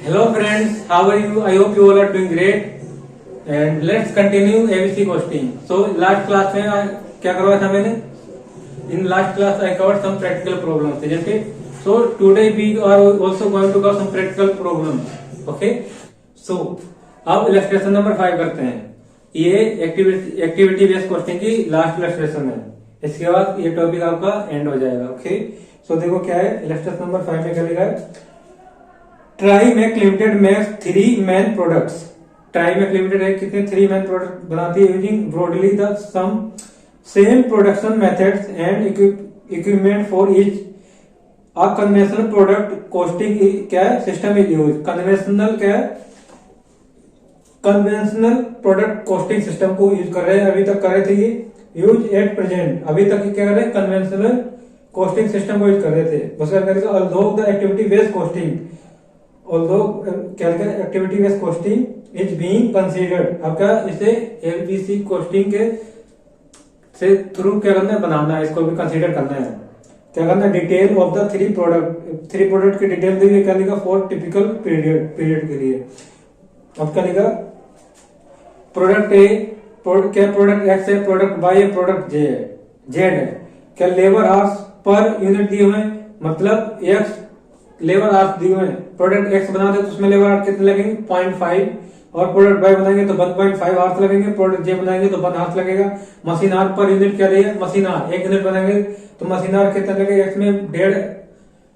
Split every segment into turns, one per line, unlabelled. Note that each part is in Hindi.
Hello friends, how are you? I hope you all are doing great. And let's continue ABC costing. So last class में क्या करवाया था मैंने? In last class I covered some practical problems. जैसे so today we are also going to cover some practical problems. Okay? So अब illustration number 5 करते हैं. ये एक्टिविटी बेस्ड क्वेश्चन की लास्ट इलस्ट्रेशन है. इसके बाद ये टॉपिक आपका एंड हो जाएगा. ओके, सो देखो क्या है इलस्ट्रेशन नंबर 5 में क्या लिखा है. Trimake limited makes 3 main products. Trimake limited है कितने 3 मैन प्रोडक्ट बनाती है using broadly the some same production methods and equipment for each. A conventional product costing क्या है सिस्टम इज यूज. कन्वेंशनल क्या है, कन्वेंशनल प्रोडक्ट कॉस्टिंग सिस्टम को यूज कर रहे हैं. अभी तक कर रहे थे ये यूज एट प्रेजेंट. अभी तक क्या कर रहे हैं, कन्वेंशनल कॉस्टिंग सिस्टम को यूज कर रहे थे. बस करेगा although the activity based costing, although क्या activity based costing is being considered. अब क्या इसे एलबीसी कॉस्टिंग के से थ्रू क्या करना है, बनाना है, इसको भी कंसीडर करना है. क्या करना है, डिटेल ऑफ द 3 प्रोडक्ट की डिटेल दी हुई. क्या लिखा, फॉर टिपिकल पीरियड के लिए. अब क्या लिखा, प्रोडक्ट ए क्या प्रोडक्ट एक्स है, प्रोडक्ट वाई है, प्रोडक्ट जेड है. क्या लेबर आवर्स पर यूनिट दिए हुए, मतलब एक्स लेबर आवर्स दिए हुए. प्रोडक्ट एक्स बनाते तो उसमें लेबर आवर्स कितने लगेंगे 0.5, और प्रोडक्ट वाई बनाएंगे तो 1.5 आवर्स लगेंगे. प्रोडक्ट जे बनाएंगे तो 1 आवर्स लगेगा. मशीन आवर पर यूनिट क्या दिया, मशीन आवर 1 यूनिट बनाएंगे तो मशीन आवर कितना लगेगा, एक्स में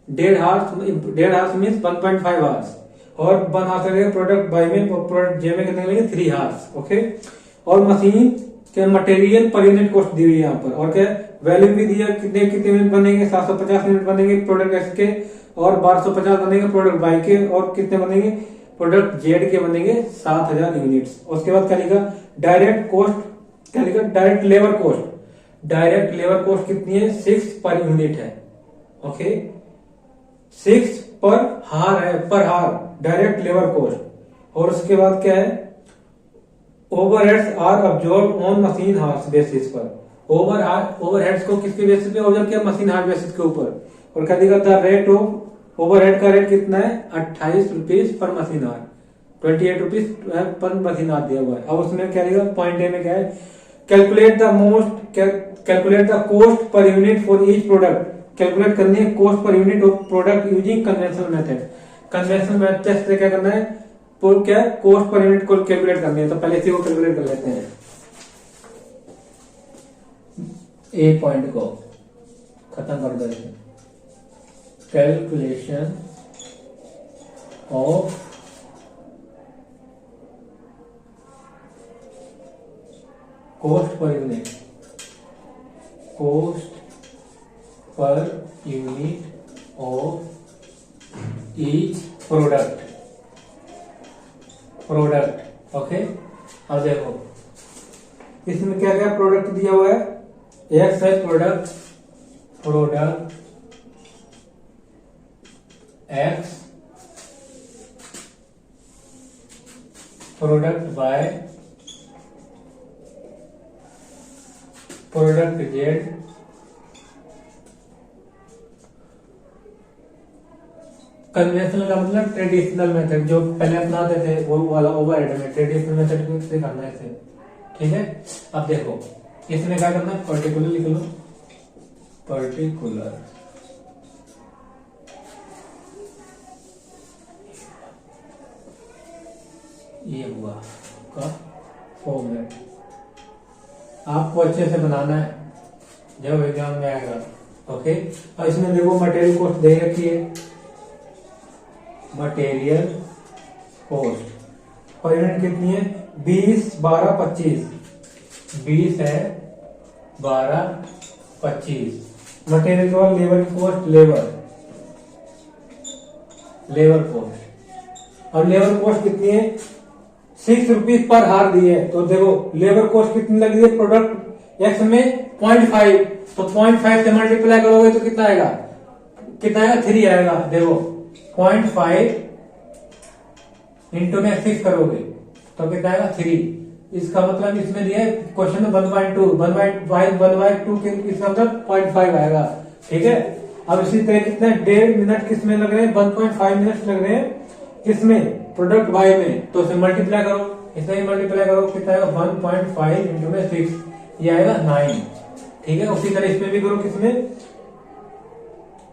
1.5 आवर्स मीन्स 1.5 आवर्स, और 1 आवर्स लगेगा प्रोडक्ट वाई में. प्रोडक्ट जे में कितने लगेंगे 3 आवर्स. ओके, और मशीन के मटेरियल पर यूनिट कॉस्ट दी हुई है यहाँ पर. और क्या वैल्यू भी दिया, कितने कितने यूनिट बनेंगे, 750 यूनिट बनेंगे प्रोडक्ट एक्स के, और 1250 बनेंगे प्रोडक्ट वाई के, और कितने बनेंगे प्रोडक्ट जेड के बनेंगे 7000 यूनिट्स. उसके बाद क्या लिखा, डायरेक्ट कॉस्ट क्या लिखा, direct labour cost. Direct labour cost कितनी है, 6 पर यूनिट है. ओके, 6 पर हार है, पर हार डायरेक्ट लेबर कॉस्ट. और उसके बाद क्या है, overheads are absorb on machine hours basis पर. ओवरहेड्स को किसके बेसिस पे ऑब्जर्व किया, मशीन हार्स बेसिस के ऊपर. और क्या दिखा था, रेट ऑफ ओवरहेड का रेट कितना है 28 rupees per machine our, 28 rupees per machine our दिया हुआ है. अब उसमें क्या दिखा, पॉइंट ए में क्या है, calculate the cost per unit for each product. Calculate करनी है cost per unit of product using conventional method. Conventional method से क्या करना है, क्या कॉस्ट पर यूनिट को कैलकुलेट करनी है. तो पहले इसी को कैलकुलेट कर लेते हैं. ए पॉइंट को खत्म कर देंगे. Calculation of cost per unit, cost per unit of each product. Okay, अब देखो इसमें क्या क्या प्रोडक्ट दिया हुआ है. एक्स है product X, product Y, product Z, conventional का मतलब ट्रेडिशनल मेथड जो पहले अपनाते थे वो वाला ओवरहेड में. ट्रेडिशनल मेथड से करना है इसे. ठीक है, अब देखो इसमें क्या करना है, पर्टिकुलर लिख लो. पर्टिकुलर ये हुआ का फॉर्मेट. आपको अच्छे से बनाना है जब एग्जाम में आएगा. ओके, और इसमें देखो मटेरियल कॉस्ट दे रखी है. मटेरियल कॉस्ट पर यूनिट कितनी है, 20, 12, 25. 20 है, 12, 25. मटेरियल के बाद लेबर की कॉस्ट, लेबर कॉस्ट. और लेबर कॉस्ट कितनी है, 6 रुपीज पर हार दी है. तो देखो लेबर कॉस्ट कितनी लगी है, प्रोडक्ट एक्स में 0.5, तो 0.5 से मल्टीप्लाई करोगे तो कितना आएगा, 3 आएगा. देखो 0.5 इंटू में 6 करोगे तो कितना आएगा 3. इसका मतलब इसमें दिया है क्वेश्चन में 1.2 के इसका मतलब 0.5 आएगा। ठीक है। अब इसी तरह कितने 1.5 मिनट किसमें लग रहे हैं 1.5 मिनट लग रहे हैं किसमें, प्रोडक्ट वाई में, तो इसे मल्टीप्लाई करो, इसे मल्टीप्लाई करो, कितना आएगा 1.5 इंटू में 6, ये आएगा 9। ठीक है, उसी तरह इसमें भी करो, किसमें,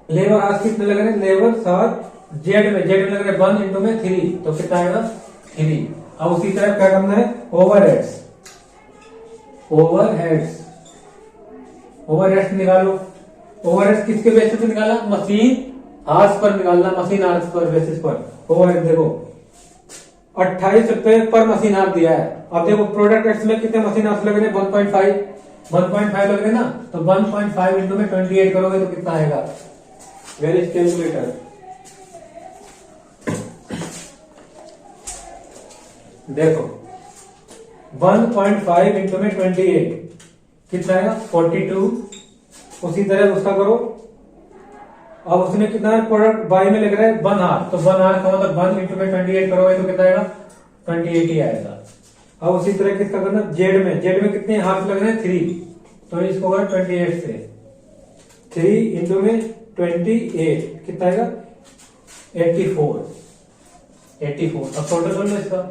लेबर आज कितने लग रहे हैं, लेबर 7, जेड में लग रहे हैं 1 इंटू में 3, तो कितना आएगा 3। अब उसी तरह क्या करना है, ओवरहेड्स निकालो। ओवरहेड्स किसके बेसिस पे निकाला, मशीन आवर्स पर निकालना, मशीन आवर्स पर बेसिस पर। ओवरहेड देखो 28 रुपए पर मशीन आवर्स दिया है। अब देखो प्रोडक्ट एक्स में कितने मशीन आवर्स लग रहे हैं, 1.5 लग रहे हैं ना, तो 1.5 इंटू में 28 करोगे तो कितना आएगा, वेयर इज कैलकुलेटर। देखो 1.5 इंटू में 28 कितना आएगा 42। उसी तरह उसका करो, अब उसमें कितना है, प्रोडक्ट बाई में लग रहा है 1 आवर, तो 1 आवर का मतलब 1 इंटू में 28 करोगे तो कितना आएगा 28 ही आएगा। अब उसी तरह किसका करना, जेड में कितने हाफ लग रहे हैं 3, तो इसको होगा 28 से 3 इंटू में 28 कितना आएगा 84। अब टोटल कर लो इसका,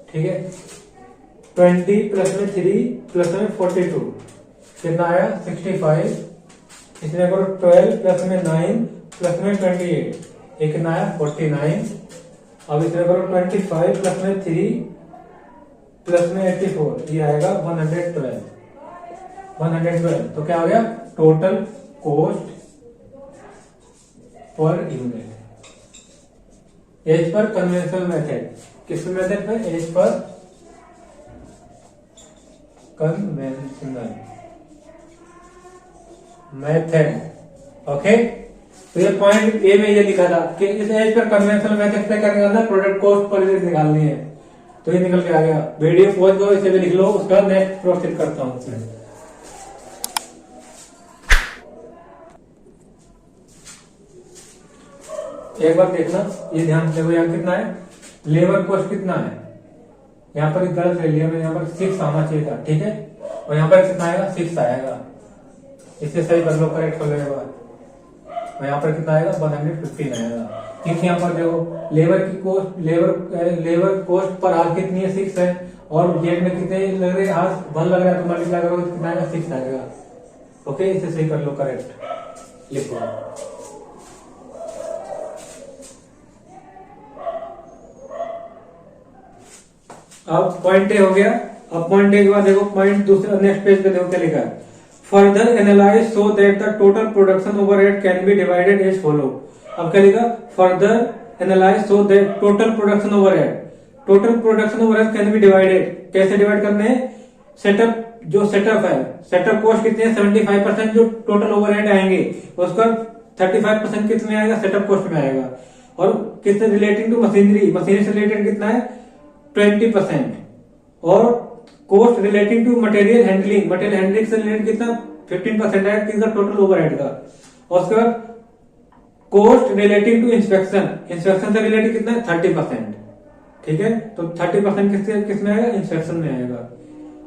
ठीक है, 20 प्लस में 3 प्लस में 42 कितना आया 65। इसमें करो 12 प्लस में 9 प्लस में 28, ये कितना आया 49। अब इसमें करो 25 प्लस में 3 प्लस में 84, ये आएगा 112। तो क्या हो गया, total cost per unit as per conventional method. किस मेथड में, as per conventional method. Okay, तो ये पॉइंट ए में ये लिखा था कि इस एज पर कन्वेंशनल मेथड से क्या निकालना है, प्रोडक्ट कॉस्ट पर यूनिट निकालनी है, तो ये निकल के आ गया। वीडियो पॉज करो, इसे भी लिख लो, उसका नेक्स्ट प्रोसीड करता हूं। एक बार देखना, ये ध्यान से, यहाँ कितना है, लेबर कॉस्ट कितना है, यहाँ पर गलत ले लिया मैं, यहाँ पर 6 आना चाहिए था, ठीक है, और यहाँ पर कितना आएगा 6 आएगा, इसे सही कर लो, करेक्ट कर लो एक बार। और यहाँ पर कितना आएगा 115 आएगा। ठीक है, यहाँ पर देखो लेबर की कॉस्ट, लेबर कॉस्ट पर हाथ कितनी है 6 है, और जेड में कितने लग रहे हैं, हाथ 1 लग रहा है, तो मल्टीप्लाई करोगे तो कितना आएगा 6 आएगा। ओके, इसे सही कर लो, करेक्ट लिखो। अब पॉइंट ए हो गया। अब पॉइंट ए के बाद देखो पॉइंट दूसरे नेक्स्ट पेज पे देखो क्या लिखा है, further analyse so that the total production overhead can be divided as follow. अब क्या लिखा, further analyse so that total production overhead can be divided. कैसे डिवाइड करने हैं, सेटअप जो सेटअप है, सेटअप कॉस्ट कितनी है 75% जो टोटल ओवरहेड आएंगे, उसका 35% किस में आएगा, सेटअप कॉस्ट में आएगा। और किससे रिलेटिंग टू मशीनरी, मशीनरी से रिलेटेड कितना है 20%। और cost relating to material handling से रिलेटेड कितना 15% है किसका, टोटल ओवरहेड का। और उसके बाद कॉस्ट रिलेटिंग टू इंस्पेक्शन से रिलेटेड कितना है 30%। ठीक है, तो 30% किसमें आएगा, इंस्पेक्शन में आएगा।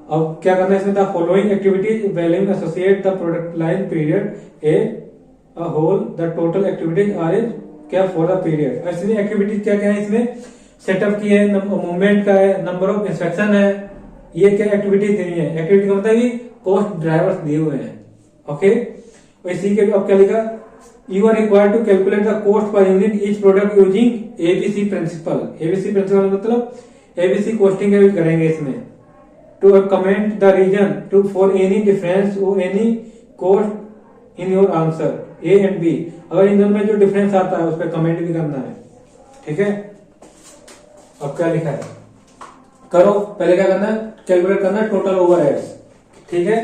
अब क्या करना है इसमें, the following activities value associate the product line period a whole, the total activities are is क्या फॉर द पीरियड। इसमें एक्टिविटीज क्या क्या है, इसमें सेटअप की है, मूवमेंट का है, नंबर ऑफ इंस्पेक्शन है, ये क्या एक्टिविटीज दी है। एक्टिविटी का मतलब ये कॉस्ट ड्राइवर्स दिए हुए हैं। ओके, इसी के अब क्या लिखा, you are required to calculate the cost per unit each product using ABC principle. ABC principle मतलब एबीसी कॉस्टिंग यूज करेंगे इसमें। To comment the reason to for any difference और any cost in your answer A and B. अगर इन दोनों में जो डिफरेंस आता है उस पर कमेंट भी करना है। ठीक है, अब क्या लिखा है करो, पहले क्या करना है, कैलकुलेट करना है टोटल ओवरहेड्स। ठीक है,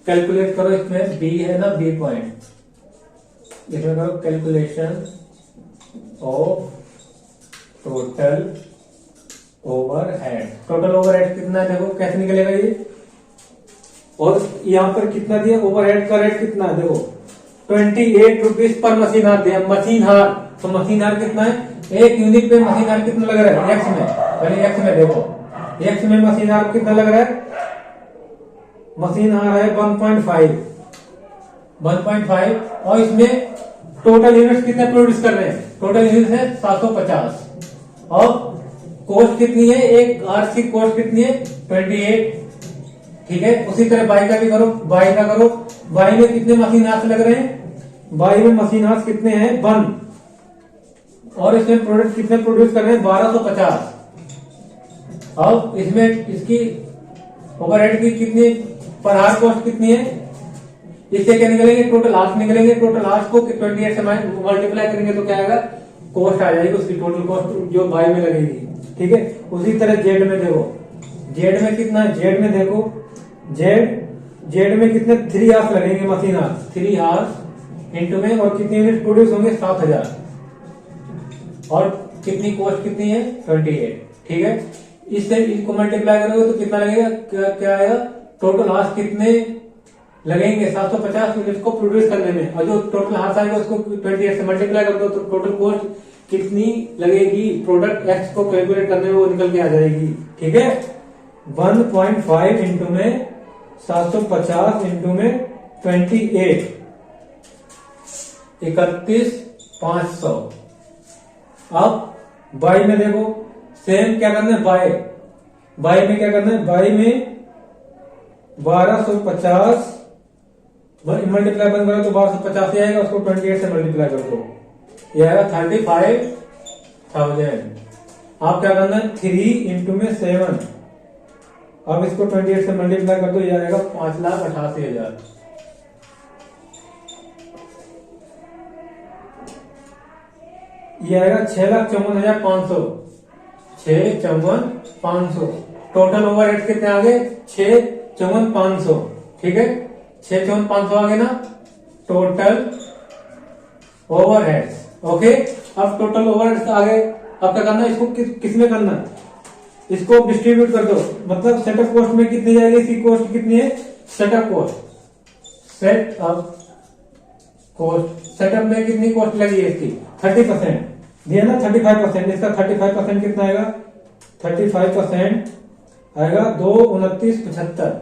कैलकुलेट करो, इसमें बी है ना, बी पॉइंट, इसमें करो calculation of total overhead. Total overhead कितना है देखो, कैसे निकलेगा ये, और यहां पर कितना दिया ओवरहेड का रेट कितना है देखो, ₹28 पर मशीन हार दिया। मशीन हार, तो मशीन हार कितना है, एक यूनिट पे मशीन हार कितना लग रहा है एक्स में, पहले एक्स में देखो, एक्स में मशीन हार कितना लग रहा है, मशीन हार है 1.5 और इसमें टोटल यूनिट्स कितने प्रोड्यूस कर रहे हैं, टोटल यूनिट्स है 750 और कॉस्ट कितनी है, एक आर्स की कॉस्ट कितनी है 28। ठीक है, उसी तरह बाई का भी करो, बाई का करो, बाई में कितने मशीन आर्स लग रहे हैं, बाई में मशीन आर्स कितने हैं 1 और इसमें प्रोडक्ट कितने प्रोड्यूस कर रहे हैं 1250। अब इसमें इसकी ओवरहेड की कितनी पर आवर कॉस्ट कितनी है, इससे क्या निकलेंगे, टोटल आवर्स निकलेंगे, टोटल आवर्स को 28 से मल्टीप्लाई करेंगे तो क्या आएगा, कॉस्ट आ जाएगी उसकी टोटल कॉस्ट जो बाई में लगेगी। ठीक है, उसी तरह जेड में देखो, जेड में कितना है, जेड में देखो, जेड में कितने 3 आवर्स लगेंगे मशीन आवर्स, 3 आवर्स इंटू में और कितने यूनिट प्रोड्यूस होंगे 7000 और कितनी कॉस्ट कितनी है 28। ठीक है, इससे इसको मल्टीप्लाई करोगे तो कितना लगेगा, क्या आएगा, टोटल हार्स कितने लगेंगे 750 यूनिट को प्रोड्यूस करने में, और जो टोटल हार्स आएगा उसको 28 से मल्टीप्लाई कर दो तो टोटल कॉस्ट कितनी लगेगी प्रोडक्ट एक्स को कैलकुलेट करने में वो निकल के आ जाएगी। ठीक है, 1.5 इंटू में 750 इंटू में 28, 31,500। अब बाई में देखो, सेम क्या करना है, बाई में क्या करना है, बाई में 1250 मल्टीप्लाई बंद करो तो 1250 ही आएगा, उसको 28 से मल्टीप्लाई कर दो, ये आएगा 35,000। आप क्या करना है 3 इंटू में 7, अब इसको 28 से मल्टीप्लाई कर दो, ये आएगा 5,88,000। ये आएगा 6,54,500, 6,54,500। टोटल ओवरहेड कितने आ गए 6,54,500। ठीक है, 6,54,500 आ गए ना टोटल ओवरहेड्स। ओके, अब टोटल ओवरहेड्स आ गए, अब क्या करना है, इसको किसमें करना है, इसको डिस्ट्रीब्यूट कर दो, मतलब सेटअप कॉस्ट में कितनी जाएगी, इसकी कॉस्ट कितनी है, setup cost, setup cost, setup में कितनी कॉस्ट लगी है इसकी 30% दिया ना, 35%, इसका 35% कितना आएगा, 35% आएगा 2,29,75,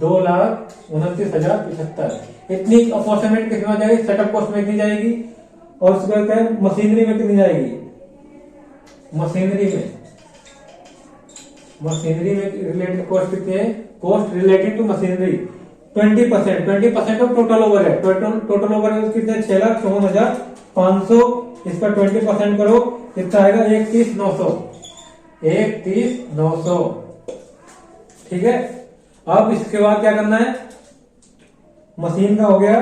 2,29,075। इतनी अप्रोक्सीमेट कितना जाएगी, सेटअप कॉस्ट में कितनी जाएगी, और उसका क्या है मशीनरी में कितनी जाएगी, मशीनरी में रिलेटेड कॉस्ट कितनी है, cost related to machinery 20% of total overhead, total overhead कितने 6,54,500, इसका 20% करो कितना आएगा 31,900, 31,900। ठीक है, अब इसके बाद क्या करना है, मशीन का हो गया,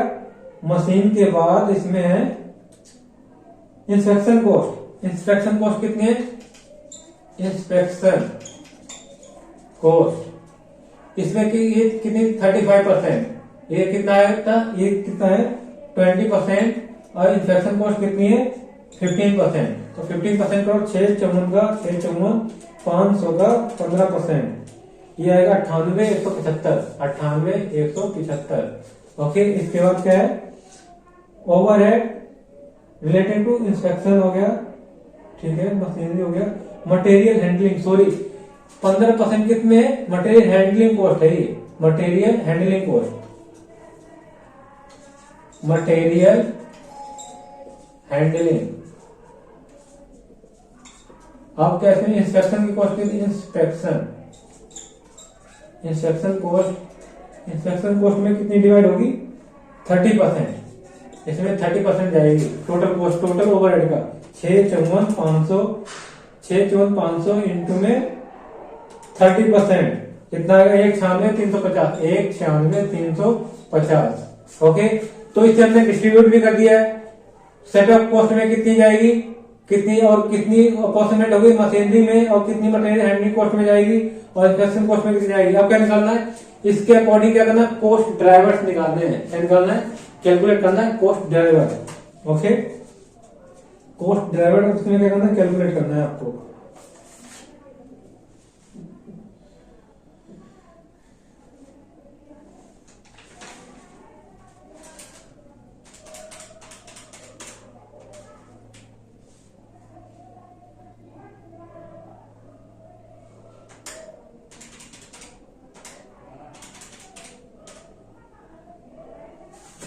मशीन के बाद इसमें है इंस्पेक्शन कॉस्ट, इंस्पेक्शन कॉस्ट कितनी है, इंस्पेक्शन कॉस्ट इसमें कि ये कितनी 35%, ये कितना है, ये कितना है 20% और इंस्पेक्शन कॉस्ट कितनी है 15%, तो 15% करो 6,54,500 का 15%, ये आएगा 98,175। ओके, इसके बाद क्या है, ओवरहेड रिलेटेड टू इंस्पेक्शन हो गया। ठीक है, मशीनरी हो गया, मटेरियल हैंडलिंग, सॉरी 15% कितने है, मटेरियल हैंडलिंग कॉस्ट है ये, material handling cost, material handling. अब कैसे इंस्पेक्शन की कॉस्ट कितनी, इंस्पेक्शन कॉस्ट में कितनी डिवाइड होगी 30%, इसमें 30% जाएगी टोटल कॉस्ट, टोटल ओवरहेड का 6,54,500 इंटू में 30% कितना आएगा 1,96,350, 1,96,350। ओके, तो इसे हमने डिस्ट्रीब्यूट भी कर दिया है, सेटअप कॉस्ट में कितनी जाएगी, कितनी और कितनी अप्रोक्सीमेट होगी मशीनरी में, और कितनी मटेरियल हैंडलिंग कॉस्ट में जाएगी, और इंस्पेक्शन कॉस्ट में कितनी जाएगी। अब क्या निकालना है, इसके अकॉर्डिंग क्या करना है, कॉस्ट ड्राइवर्स निकालने हैं, क्या निकालना है, कैलकुलेट करना है cost driver. Okay, cost driver उसमें क्या करना है, कैलकुलेट करना है आपको।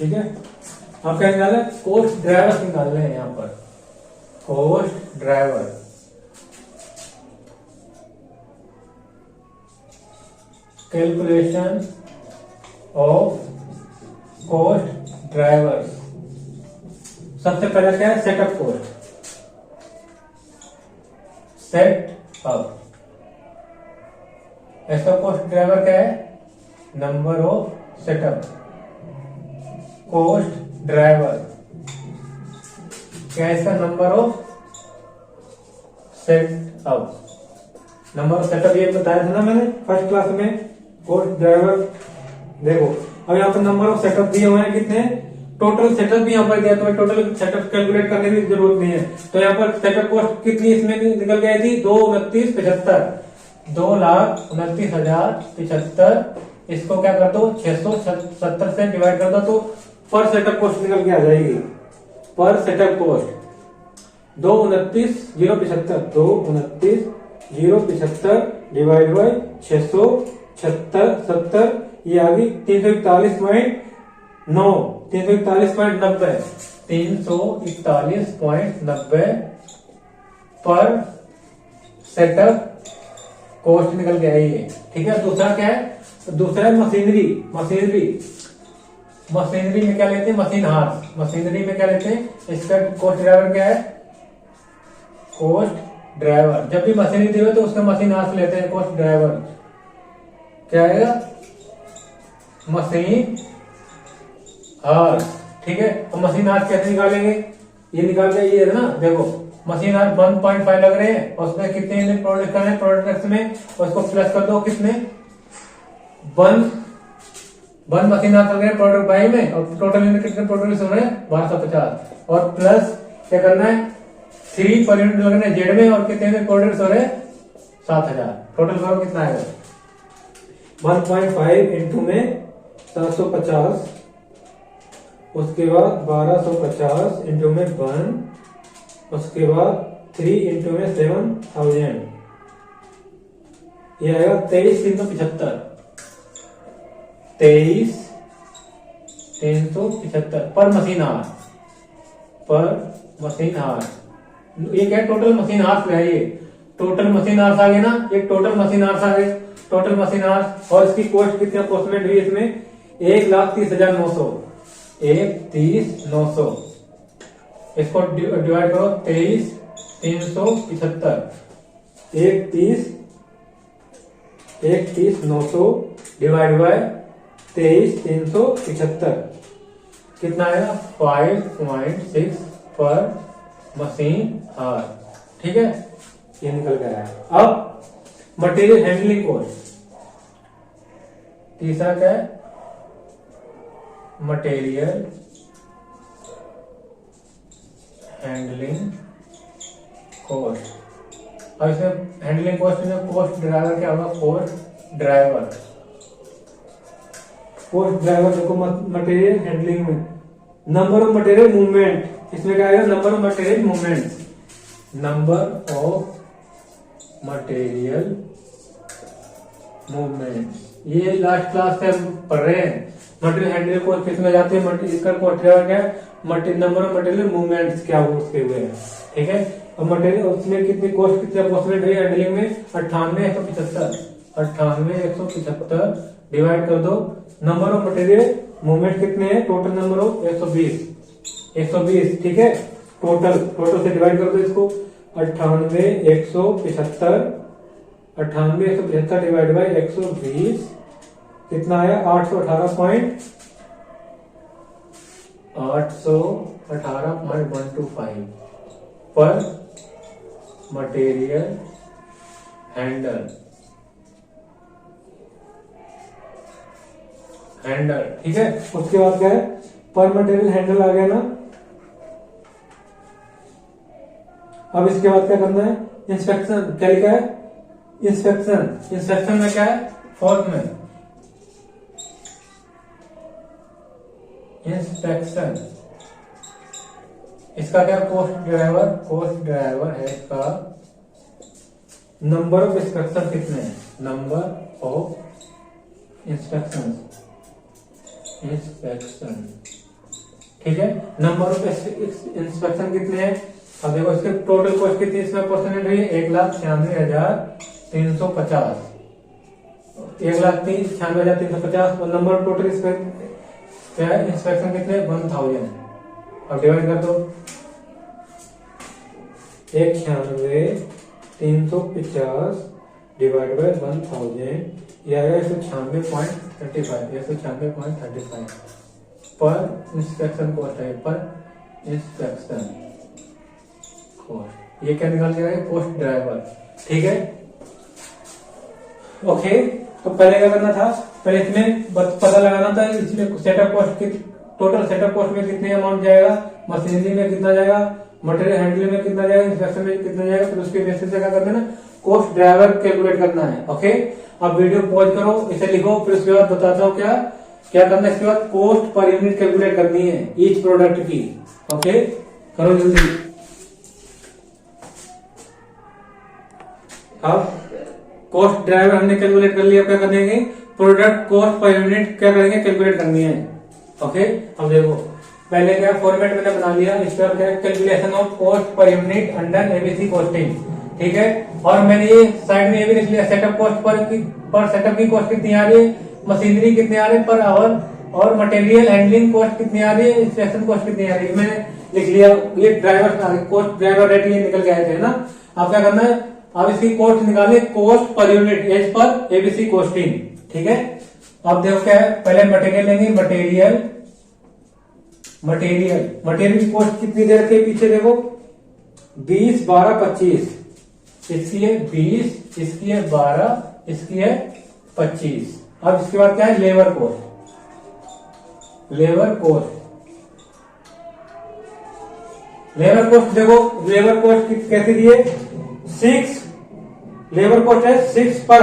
ठीक है। अब क्या निकालना है, कोस्ट ड्राइवर निकालने हैं यहाँ पर, cost driver. Calculation of cost driver. सबसे पहले क्या है, सेटअप कोस्ट, सेट अप। ऐसा कोस्ट ड्राइवर क्या है, number of setup. Cost driver क्या है, इसका number of setup. Number of setup ये बताया था ना मैंने फर्स्ट क्लास में। कोस्ट ड्राइवर देखो, अब यहाँ पर नंबर ऑफ सेटअप दिए हुए हैं कितने, टोटल सेटअप भी यहाँ पर दिया, तो टोटल सेटअप कैलकुलेट करने की जरूरत नहीं है। तो यहाँ पर सेटअप कॉस्ट कितनी इसमें निकल गई थी, 2,29,75, 2,29,075। इसको क्या कर दो, 670 से डिवाइड कर दो तो पर सेटअप कॉस्ट निकल के आ जाएगी। पर सेटअप कॉस्ट 229,075, 229,075 डिवाइड बाई 670, ये आ गई 341.9, 341.90, 341.90 पर सेटअप कॉस्ट निकल के आई है। ठीक है। दूसरा क्या है, दूसरा है मशीनरी। मशीनरी में क्या लेते हैं, मशीन हार्स। मशीनरी में क्या लेते हैं, इसका कॉस्ट ड्राइवर क्या है, कॉस्ट ड्राइवर। जब भी मशीनरी दी हुई तो उसका मशीन हार्स लेते हैं, कॉस्ट ड्राइवर क्या आएगा, मशीन हार्स। ठीक है। तो मशीन हार्स कैसे निकालेंगे, ये निकालते ये है ना, देखो मशीन हार्स 1.5 लग रहे हैं और उसमें कितने प्रोडक्ट करने, प्रोडक्ट में उसको प्लस कर दो, कितने 1 मशीन हार्स लग रहे हैं प्रोडक्ट बाई में, और टोटल यूनिट कितने प्रोडक्ट हो रहे हैं 1250, और प्लस क्या करना है 3 पर यूनिट लग रहे हैं जेड में, और कितने प्रोडक्ट हो रहे हैं 7000। टोटल करो कितना आएगा, 1.5 इंटू में 750, उसके बाद 1250 इंटू में 1, उसके बाद 3 इंटू में 7000, ये आएगा 23,375, 23,375 पर मशीन आवर, पर मशीन आवर। ये क्या टोटल मशीन आवर्स है, ये टोटल मशीन आवर्स आ गए ना, एक टोटल मशीन आवर्स आ गए, टोटल मशीन आवर्स। और इसकी कॉस्ट कितनी अप्रोक्सीमेट हुई इसमें, 1,30,900, 1,30,900। इसको डिवाइड करो 23,375, 1,30,900 डिवाइड बाय 23,375 कितना आएगा, 5.6 पर मशीन आवर। ठीक है, ये निकल गया है। अब मटेरियल हैंडलिंग कॉस्ट, तीसरा क्या है, मटेरियल हैंडलिंग कॉस्ट। अब इसमें हैंडलिंग कॉस्ट में कॉस्ट ड्राइवर क्या होगा, कॉस्ट ड्राइवर। कॉस्ट ड्राइवर देखो मटेरियल हैंडलिंग में नंबर ऑफ मटेरियल मूवमेंट, इसमें क्या आएगा, number of material movement, number of material movement. ये लास्ट क्लास से हम पढ़ रहे हैं। मटेरियल हैंडलिंग कॉस्ट किस में जाते हैं, इसका कॉस्ट ड्राइवर क्या है, नंबर ऑफ मटेरियल मूवमेंट्स क्या हो उसके हुए हैं। ठीक है। अब मटेरियल उसमें कितनी कॉस्ट, कितने अप्रोक्सीमेट हुई हैंडलिंग में, 98,175, 98,175 डिवाइड कर दो नंबर ऑफ मटेरियल मूवमेंट कितने हैं, टोटल नंबर ऑफ 120। ठीक है। टोटल से डिवाइड कर दो इसको, 98,175 डिवाइड बाई 120 कितना आया, 818.125 पर मटेरियल हैंडल। ठीक है। उसके बाद क्या है, पर मटेरियल हैंडल आ गया ना। अब इसके बाद क्या करना है, इंस्पेक्शन। क्या लिखा है, इंस्पेक्शन में क्या है, फोर्थ में इंस्पेक्शन। इसका क्या कॉस्ट ड्राइवर है इसका, नंबर ऑफ इंस्पेक्शन कितने हैं, नंबर ऑफ इंस्पेक्शन ठीक है। नंबर ऑफ इंस्पेक्शन कितने हैं, अब देखो इसके टोटल कॉस्ट कितनी इसमें परसेंटेज रही है, 1,96,350, 1,96,350 और नंबर ऑफ टोटल इंस्पेक्शन कितने 1000। अब डिवाइड कर दो 1,96,350 डिवाइड बाय 1000, यह आएगा 196.35 पर इंस्पेक्शन कॉस्ट है, पर इंस्पेक्शन कॉस्ट, ये क्या निकाल के आएगा कॉस्ट ड्राइवर। ठीक है, ओके। तो पहले क्या करना था, पहले इसमें पता लगाना था इसमें सेटअप कॉस्ट की, टोटल सेटअप कॉस्ट में कितने अमाउंट जाएगा, मशीनरी में कितना जाएगा, मटेरियल हैंडलिंग में कितना जाएगा, इंस्पेक्शन में कितना जाएगा, फिर उसके बेसिस से क्या करना है, कॉस्ट ड्राइवर कैलकुलेट करना है। ओके, अब वीडियो पॉज करो, इसे लिखो, फिर उसके बाद बताता हूँ क्या क्या करना है। इसके बाद कॉस्ट पर यूनिट कैलकुलेट करनी है ईच प्रोडक्ट की। ओके, करो जल्दी। अब कॉस्ट ड्राइवर हमने कैलकुलेट कर लिया, क्या करेंगे, प्रोडक्ट कॉस्ट पर यूनिट क्या करेंगे, कैलकुलेट करनी है। ओके, अब देखो पहले क्या फॉर्मेट मैंने बना लिया, इसका क्या calculation of cost per unit under ABC costing. ठीक है, और मैंने ये साइड में ये भी लिख लिया सेटअप कॉस्ट पर सेटअप की कॉस्ट कितनी आ रही है, मशीनरी कितनी आ रही है पर आवर, और मटेरियल हैंडलिंग कॉस्ट कितनी आ रही है, इंस्पेक्शन कॉस्ट कितनी आ रही है, मैंने लिख लिया। ये ड्राइवर कॉस्ट ड्राइवर रेट ये निकल के आए थे ना। अब क्या करना है, अब इसकी कॉस्ट निकाले cost per unit as per ABC costing. ठीक है, अब देखो क्या है, पहले मटेरियल लेंगे, मटेरियल की कॉस्ट कितनी दे रखी है पीछे देखो, 20, 12, 25, इसकी है 20, इसकी है 12, इसकी है 25। अब इसके बाद क्या है, लेबर कॉस्ट देखो, लेबर कॉस्ट कैसे दिए, 6 लेबर कॉस्ट है 6 पर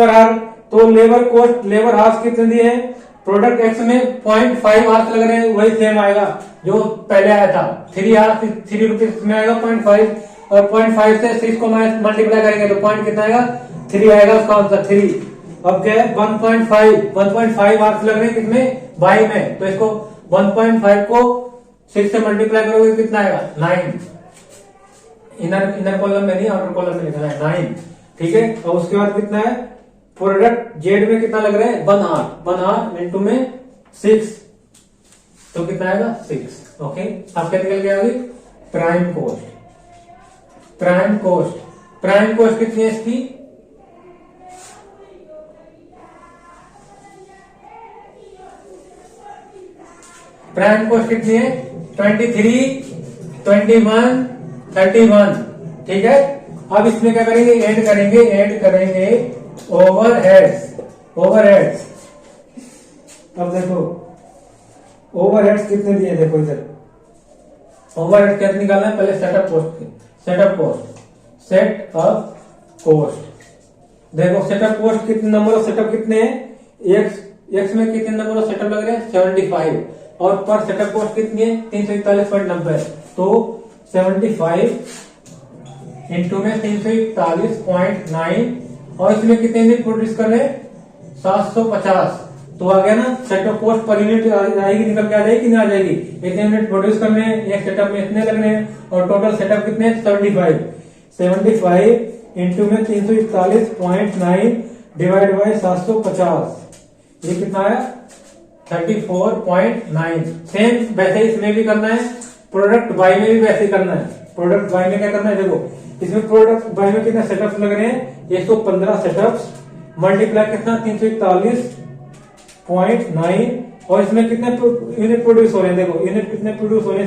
हार, तो लेबर कॉस्ट लेबर हार्स कितने दिए हैं, प्रोडक्ट एक्स में 0.5 हार्स लग रहे हैं, वही सेम आएगा जो पहले आया था, 3 हार्स 3 रुपीज में आएगा 0.5, और 0.5 से 6 को मल्टीप्लाई करेंगे तो पॉइंट कितना आएगा, 3 आएगा उसका आंसर 3। अब क्या है 1.5 हार्स लग रहे हैं किसमें, बाई में, तो इसको 1.5 को 6 से मल्टीप्लाई करोगे कितना आएगा 9, इनर कॉलम में नहीं आउटर कॉलम में लिखना है 9। ठीक है, और उसके बाद कितना है, प्रोडक्ट जेड में कितना लग रहा है 1 हार इंटू में 6, तो कितना आएगा 6। ओके, अब क्या निकल गया अभी, प्राइम कॉस्ट कितनी है इसकी, प्राइम कॉस्ट कितनी है 23, 21, 31। ठीक है, अब इसमें क्या करेंगे, ऐड करेंगे ओवरहेड्स। अब देखो ओवरहेड्स कितने दिए, देखो इधर ओवरहेड कैसे निकालना है, पहले सेटअप कॉस्ट देखो, सेटअप कॉस्ट कितने, नंबर ऑफ सेटअप कितने हैं, एक्स में कितने नंबर ऑफ सेटअप लग रहे हैं 75, और पर सेटअप कॉस्ट कितनी है 341.90, तो 75 इंटू में 341.9, और इसमें कितने यूनिट प्रोड्यूस कर रहे हैं 750, तो आ गया ना, सेटअप कॉस्ट पर यूनिट आएगी, निकल के आ जाएगी कि नहीं आ जाएगी, इतने यूनिट प्रोड्यूस करने हैं, एक सेटअप में इतने लग रहे हैं, और टोटल सेटअप कितने 75 इंटू में 341.9 डिवाइड बाय 750, ये कितना आया 34.9। सेम वैसे इसमें भी करना है, प्रोडक्ट बाई में भी वैसे करना है। प्रोडक्ट बाई में क्या करना है, देखो इसमें प्रोडक्ट बाई में कितने सेटअप्स लग रहे हैं 115 सेटअप्स, मल्टीप्लाई कितना 341.9, और इसमें कितने यूनिट प्रोड्यूस हो रहे हैं, देखो यूनिट कितने प्रोड्यूस हो रहे हैं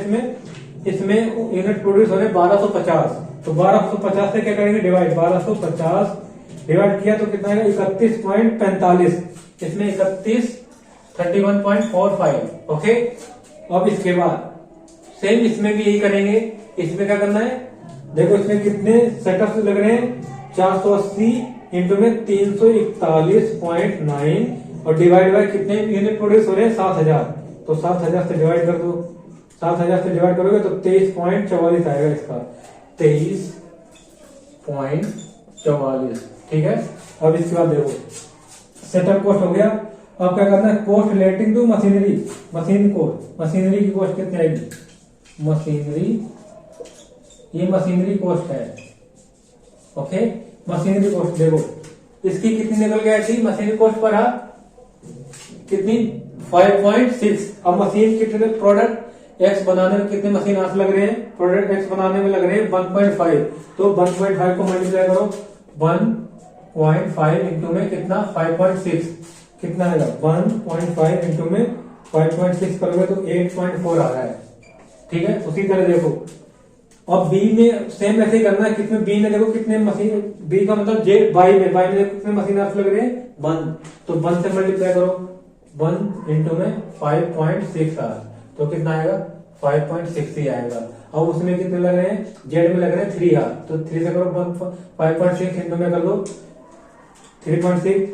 इसमें यूनिट प्रोड्यूस हो रहे हैं 1250, तो 1250 से क्या करेंगे डिवाइड, 1250 डिवाइड किया तो कितना आएगा 31.45, इसमें 31.45। ओके, अब इसके बाद सेम इसमें भी यही करेंगे, इसमें क्या करना है, देखो इसमें कितने सेटअप्स लग रहे हैं 480 इंटू में 341.9, और डिवाइड बाय कितने यूनिट प्रोड्यूस हो रहे हैं 7000, तो 7000 से डिवाइड कर दो, 7000 से डिवाइड करोगे तो 23.44 आएगा इसका, 23.44। ठीक है, अब इसके बाद देखो सेटअप कॉस्ट हो गया, अब क्या करना है, cost relating to machinery, machine cost, machinery की कॉस्ट कितनी आएगी, मशीनरी, ये मशीनरी कॉस्ट है, ओके। मशीनरी कॉस्ट देखो इसकी कितनी निकल गई थी मशीनरी कॉस्ट पर कितनी 5.6। अब मशीन कितने प्रोडक्ट एक्स बनाने में कितने मशीन आवर्स लग रहे हैं, प्रोडक्ट एक्स बनाने में लग रहे हैं 1.5, तो 1.5 को मल्टीप्लाई करो 1.5 इंटू में कितना 5.6, कितना आएगा 1.5 इंटू में 5.6 करोगे तो 8.4 आ रहा है, ठीक है। उसी तरह देखो अब बी में सेम ऐसे ही करना है, कितने बी में देखो कितने मशीन, बी का मतलब जे बाई में देखो कितने मशीन आवर्स लग रहे हैं 1, तो 1 से मल्टीप्लाई करो 1 इंटू में 5.6 आवर्स, तो कितना आएगा 5.6 ही आएगा। अब उसमें कितने लग रहे हैं, जेड में लग रहे हैं 3 आवर्स, तो 3 से करो 5.6 इंटू में कर दो 3.6,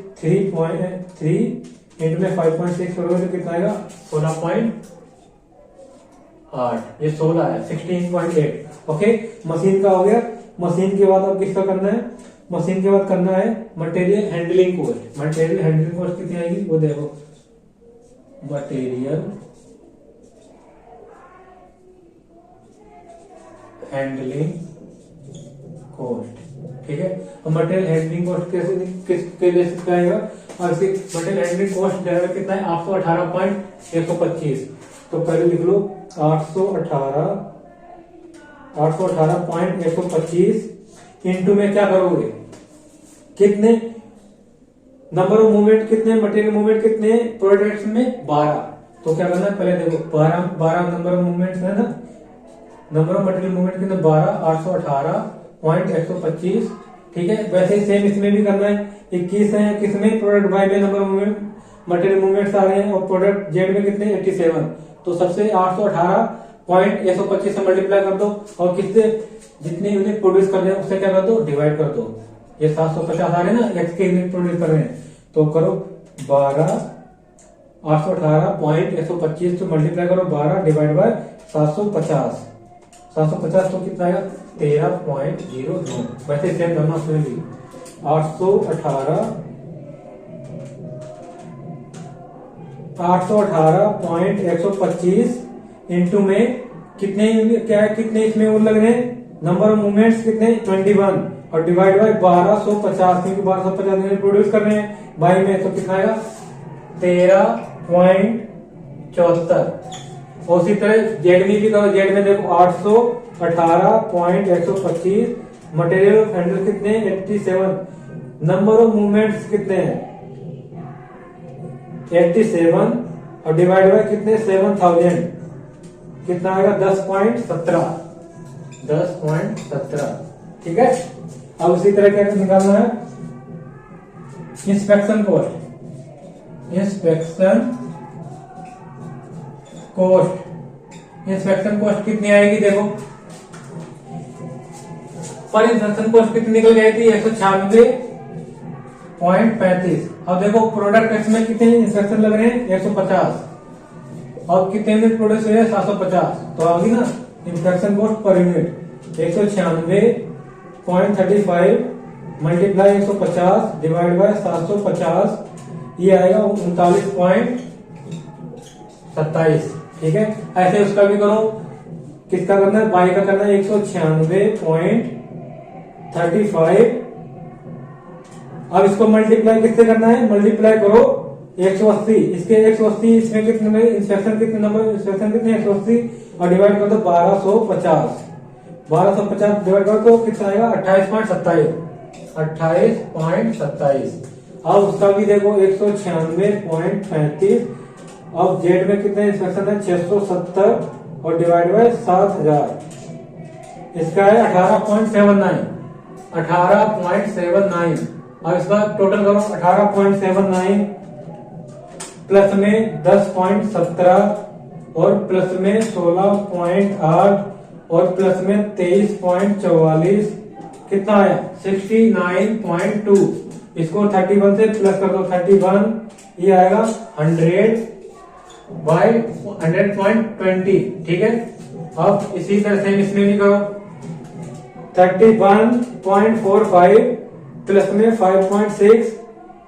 3 इंटू में 5.6 करोगे तो कितना आएगा 16.8, ये 16 है 16.8, ओके। मशीन का हो गया। मशीन के बाद अब किसका करना है, मशीन के बाद करना है material handling cost. Material handling cost कितनी आएगी वो देखो, मटेरियल हैंडलिंग कॉस्ट, ठीक है। अब मटेरियल हैंडलिंग कॉस्ट कैसे किसके बेसिस पे आएगा, और इसकी मटेरियल हैंडलिंग कॉस्ट जाएगा कितना है 818.125, तो पहले लिख लो 818.125 इंटू में क्या करोगे, कितने नंबर ऑफ मूवमेंट, कितने मटेरियल मूवमेंट, कितने प्रोडक्ट्स में 12, तो क्या करना है पहले देखो 12 नंबर ऑफ मूवमेंट्स है ना, नंबर ऑफ मटेरियल मूवमेंट कितने 12, 818.125, ठीक है। वैसे ही सेम इसमें भी करना है, 21 है, किसमें प्रोडक्ट वाई में number of movement material movements आ रहे हैं, और प्रोडक्ट जेड में कितने 87, तो सबसे 818.125 से मल्टीप्लाई कर दो, और किससे जितने यूनिट प्रोड्यूस कर रहे हैं उससे क्या कर दो डिवाइड कर दो, ये 750 आ रहे हैं ना, एक्स के यूनिट प्रोड्यूस कर रहे हैं, तो करो 818.125 तो मल्टीप्लाई करो 12 डिवाइड बाय 750, 750 तो कितना आएगा 13.09। वैसे सेम करना उसमें भी 818.125 इंटू में कितने क्या है, कितने इसमें वो लग रहे हैं नंबर ऑफ मूवमेंट्स कितने 21, और डिवाइड बाय 1250, क्योंकि 1250 यूनिट प्रोड्यूस कर रहे हैं बाई में, तो कितना आएगा 13.74। और उसी तरह जेड में भी करो, जेड में देखो 818.125 मटेरियल हैंडल कितने 87, नंबर ऑफ मूवमेंट्स कितने हैं 87, और डिवाइड बाय कितने 7000, कितना आएगा 10.17, ठीक है। अब उसी तरह क्या निकालना है इंस्पेक्शन कॉस्ट, इंस्पेक्शन कॉस्ट कितनी आएगी देखो, पर इंस्पेक्शन कॉस्ट कितनी निकल गई थी 196.35। अब देखो प्रोडक्ट एक्स में कितने इंस्पेक्शन लग रहे हैं 150, और कितने यूनिट प्रोड्यूस हुए 750, तो आ गई ना inspection cost per unit 196.35 multiply 150 divide by 750, ये आएगा 39.27, ठीक है। ऐसे उसका भी करो, किसका करना है बाई का करना है 196.35, अब इसको मल्टीप्लाई किससे करना है, मल्टीप्लाई करो 180, इसके 180 इसमें कितने में इंस्पेक्शन कितने नंबर इंस्पेक्शन कितने 180, और डिवाइड कर दो 1250 डिवाइड करो तो कितना आएगा 28.27। अब उसका भी देखो 196.35, अब जेड में कितने इंस्पेक्शन है 670, और डिवाइड बाय 7000, इसका है 18.79, अब इसका टोटल करो 18.79 प्लस में 10.17 और प्लस में 16.8 और प्लस में 23.44, कितना आया 69.2। इसको 31 से प्लस कर दो 31, ये आएगा 100/100.20, ठीक है। अब इसी तरह से इसमें भी करो 31.45 प्लस में 5.6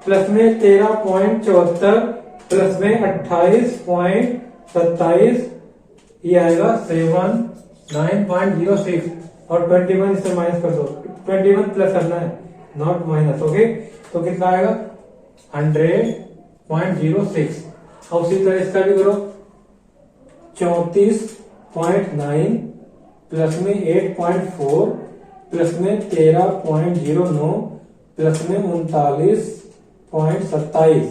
प्लस में 13.74 प्लस में 28.27, ये आएगा 79.06 और 21 से माइनस कर दो, 21 प्लस करना है नॉट माइनस। ओके, तो कितना आएगा 100.06। अब उसी तरह इसका भी करो, 34.9 प्लस में 8.4 प्लस में 13.09 प्लस में 39.27,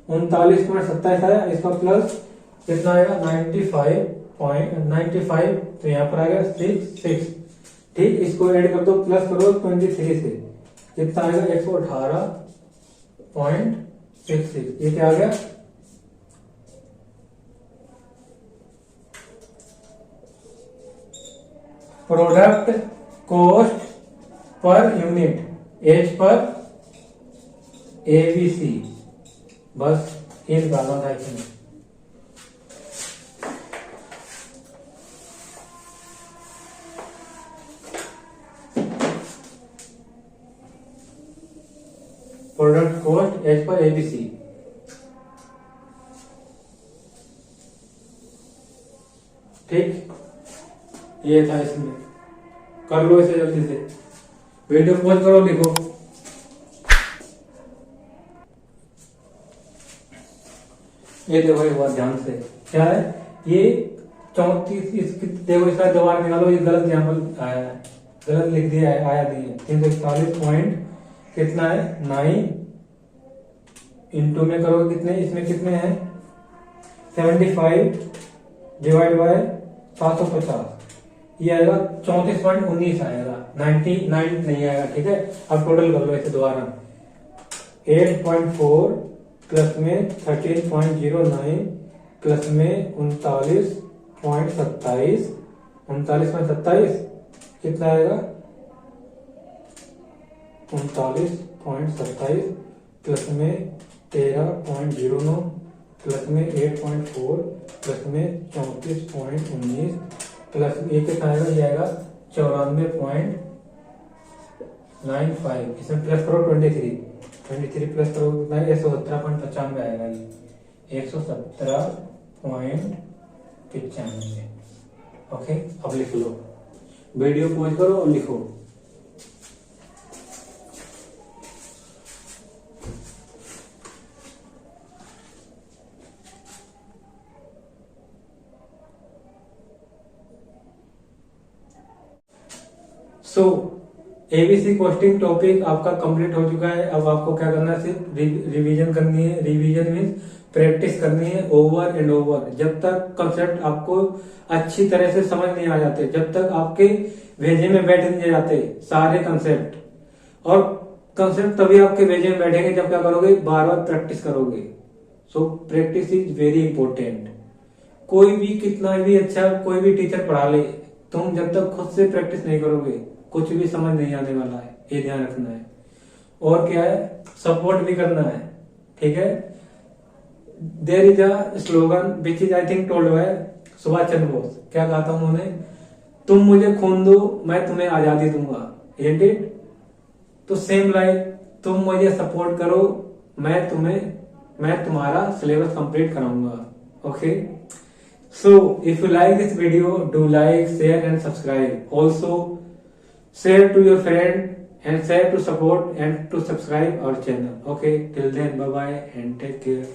39.27 आया, इसका प्लस कितना आएगा 95.95, तो यहाँ पर आ गया 66। ठीक, इसको ऐड कर दो, प्लस करो 23 से, कितना आएगा 118.66। ये क्या आ गया, product cost per unit as per ABC, बस ये निकालना था इसमें। Product cost as per ABC, ठीक, ये था इसमें। कर लो इसे जल्दी से, वीडियो पॉज करो, लिखो। ये देखो एक बार ध्यान से, क्या है ये 34, देखो इसका दोबारा निकालो, ये गलत यहाँ पर आया है, गलत लिख दिया है, आया नहीं है। 341 पॉइंट कितना है 9 इंटू में करोगे कितने, इसमें कितने हैं 75 डिवाइड बाय 750, ये आएगा 34.19 आएगा, 99 नहीं आएगा। ठीक है, अब टोटल कर लो इसे दोबारा, 8.4 प्लस में 13.09 प्लस में 39.27, 39.27 कितना आएगा 39.27 प्लस में 13.09 प्लस में 8.4 प्लस में 34.19 प्लस ये कितना आएगा, ये आएगा 94.95, इसमें प्लस करो 23 प्लस करो कितना, 117.95 आएगा, ये 117.95। ओके, अब लिख लो, वीडियो पॉज करो और लिखो। सो एबीसी कॉस्टिंग टॉपिक आपका कंप्लीट हो चुका है। अब आपको क्या करना है, सिर्फ रिवीजन करनी है। रिवीजन मीन्स प्रैक्टिस करनी है ओवर एंड ओवर, जब तक कंसेप्ट आपको अच्छी तरह से समझ नहीं आ जाते, जब तक आपके भेजे में बैठ नहीं जाते सारे कंसेप्ट। और कंसेप्ट तभी आपके भेजे में बैठेंगे जब क्या करोगे, बार बार प्रैक्टिस करोगे। So practice is very important. कोई भी कितना भी अच्छा कोई भी टीचर पढ़ा ले, तुम जब तक खुद से प्रैक्टिस नहीं करोगे कुछ भी समझ नहीं आने वाला है, ये ध्यान रखना है। और क्या है, सपोर्ट भी करना है। ठीक है, there is a slogan which is I think told by Subhash Chandra Bose. क्या कहा था उन्होंने, तुम मुझे खून दो मैं तुम्हें आजादी दूंगा। एंड इट तो सेम लाइक, तुम मुझे सपोर्ट करो मैं तुम्हारा सिलेबस कंप्लीट कराऊंगा। Okay, so if you like this video, do like, share and subscribe. Also share to your friend and share to support and to subscribe our channel. Okay, till then bye bye and take care.